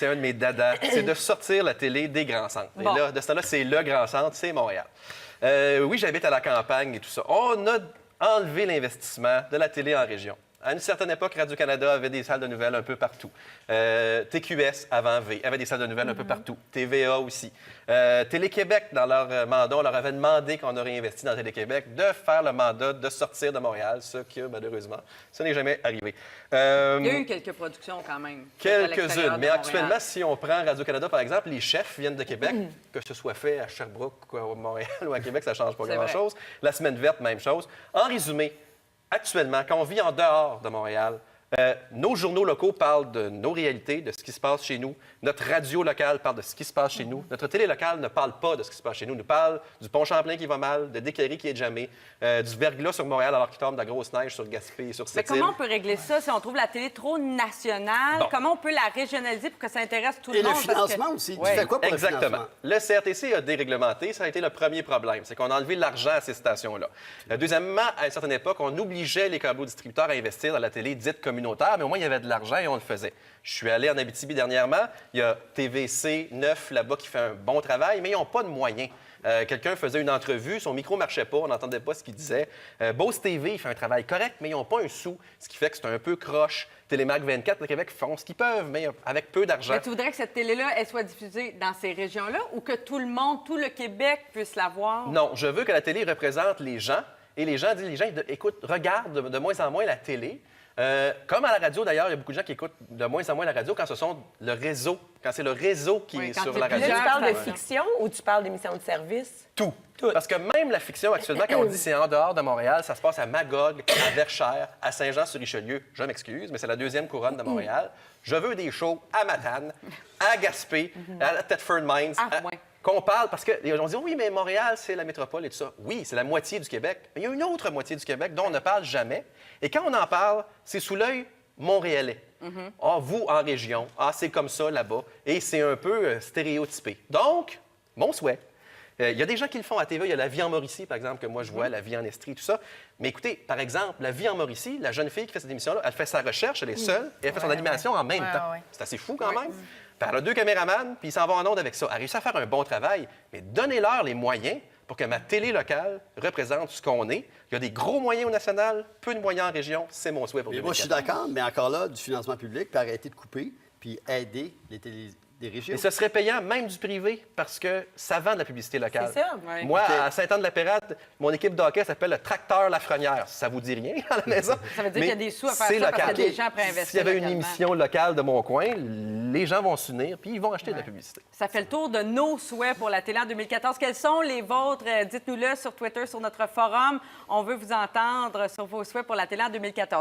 c'est un de mes dadas, c'est de sortir la télé des grands centres. Bon. Et là, de ce temps-là, c'est le grand centre, c'est Montréal. Oui, j'habite à la campagne et tout ça. On a enlevé l'investissement de la télé en région. À une certaine époque, Radio-Canada avait des salles de nouvelles un peu partout. TQS, avant V, avait des salles de nouvelles un peu partout. TVA aussi. Télé-Québec, dans leur mandat, on leur avait demandé qu'on aurait investi dans Télé-Québec de faire le mandat de sortir de Montréal, ce qui, malheureusement, ce n'est jamais arrivé. Il y a eu quelques productions quand même. Quelques-unes. Mais actuellement, si on prend Radio-Canada, par exemple, les chefs viennent de Québec, que ce soit fait à Sherbrooke, à Montréal ou à Québec, ça ne change pas grand-chose. La Semaine verte, même chose. En résumé, actuellement, quand on vit en dehors de Montréal, nos journaux locaux parlent de nos réalités, de ce qui se passe chez nous. Notre radio locale parle de ce qui se passe chez nous. Notre télé locale ne parle pas de ce qui se passe chez nous. Nous parle du pont Champlain qui va mal, de Décarie qui est jamais, du verglas sur Montréal alors qu'il tombe de la grosse neige sur Gaspé et sur cette île. Mais comment on peut régler ça si on trouve la télé trop nationale? Bon. Comment on peut la régionaliser pour que ça intéresse tout le Et monde? le financement aussi. Tu Ouais. fais quoi pour Exactement. le financement? Le CRTC a déréglementé. Ça a été le premier problème. C'est qu'on a enlevé l'argent à ces stations-là. Deuxièmement, à une certaine époque, on obligeait les câbleaux-distributeurs à investir dans la télé dite communautaire, mais au moins, il y avait de l'argent et on le faisait. Je suis allé en Abitibi dernièrement. Il y a TVC 9 là-bas qui fait un bon travail, mais ils n'ont pas de moyens. Quelqu'un faisait une entrevue, son micro ne marchait pas, on n'entendait pas ce qu'il disait. Beauce TV, il fait un travail correct, mais ils n'ont pas un sou, ce qui fait que c'est un peu croche. Télémac 24, le Québec font ce qu'ils peuvent, mais avec peu d'argent. Mais tu voudrais que cette télé-là, elle soit diffusée dans ces régions-là ou que tout le monde, tout le Québec puisse la voir? Non, je veux que la télé représente les gens. Et les gens disent, écoute, regardent de moins en moins la télé. Comme à la radio, d'ailleurs, il y a beaucoup de gens qui écoutent de moins en moins la radio quand ce sont le réseau, quand c'est le réseau qui est sur la Là, radio. tu parles de Plusieurs fiction ou tu parles d'émissions de service? Tout. Parce que même la fiction, actuellement, quand on dit c'est en dehors de Montréal, ça se passe à Magog, à Verchères, à Saint-Jean-sur-Richelieu. Je m'excuse, mais c'est la deuxième couronne de Montréal. Je veux des shows à Matane, à Gaspé, à Thetford Mines. Ouais. Qu'on parle, parce qu'on dit, oui, mais Montréal, c'est la métropole et tout ça. Oui, c'est la moitié du Québec. Mais il y a une autre moitié du Québec dont on ne parle jamais. Et quand on en parle, c'est sous l'œil montréalais. Ah, vous, en région, ah, c'est comme ça là-bas. Et c'est un peu stéréotypé. Donc, mon souhait. Il y a des gens qui le font à TV. Il y a La Vie en Mauricie, par exemple, que moi, je vois, La Vie en Estrie, tout ça. Mais écoutez, par exemple, La Vie en Mauricie, la jeune fille qui fait cette émission-là, elle fait sa recherche, elle est seule, et elle fait son animation en même temps. C'est assez fou, quand même. Puis elle a 2 caméramans, puis ils s'en vont en onde avec ça. Elle réussit à faire un bon travail, mais donnez-leur les moyens pour que ma télé locale représente ce qu'on est. Il y a des gros moyens au national, peu de moyens en région. C'est mon souhait pour 2014. Moi, je suis d'accord, mais encore là, du financement public, puis arrêter de couper, puis aider les télé des régions. Et ce serait payant même du privé parce que ça vend de la publicité locale. C'est ça. Ouais. Moi, OK. à Saint-Anne-de-la-Pérade, mon équipe de hockey s'appelle le Tracteur Lafrenière. Ça vous dit rien à la maison? Ça veut dire Mais qu'il y a des sous à faire c'est ça parce local. qu'il y a des gens prêts à investir S'il y avait une localement. émission locale de mon coin, les gens vont s'unir puis ils vont acheter de la publicité. Ça fait le tour de nos souhaits pour la télé en 2014. Quels sont les vôtres? Dites-nous-le sur Twitter, sur notre forum. On veut vous entendre sur vos souhaits pour la télé en 2014.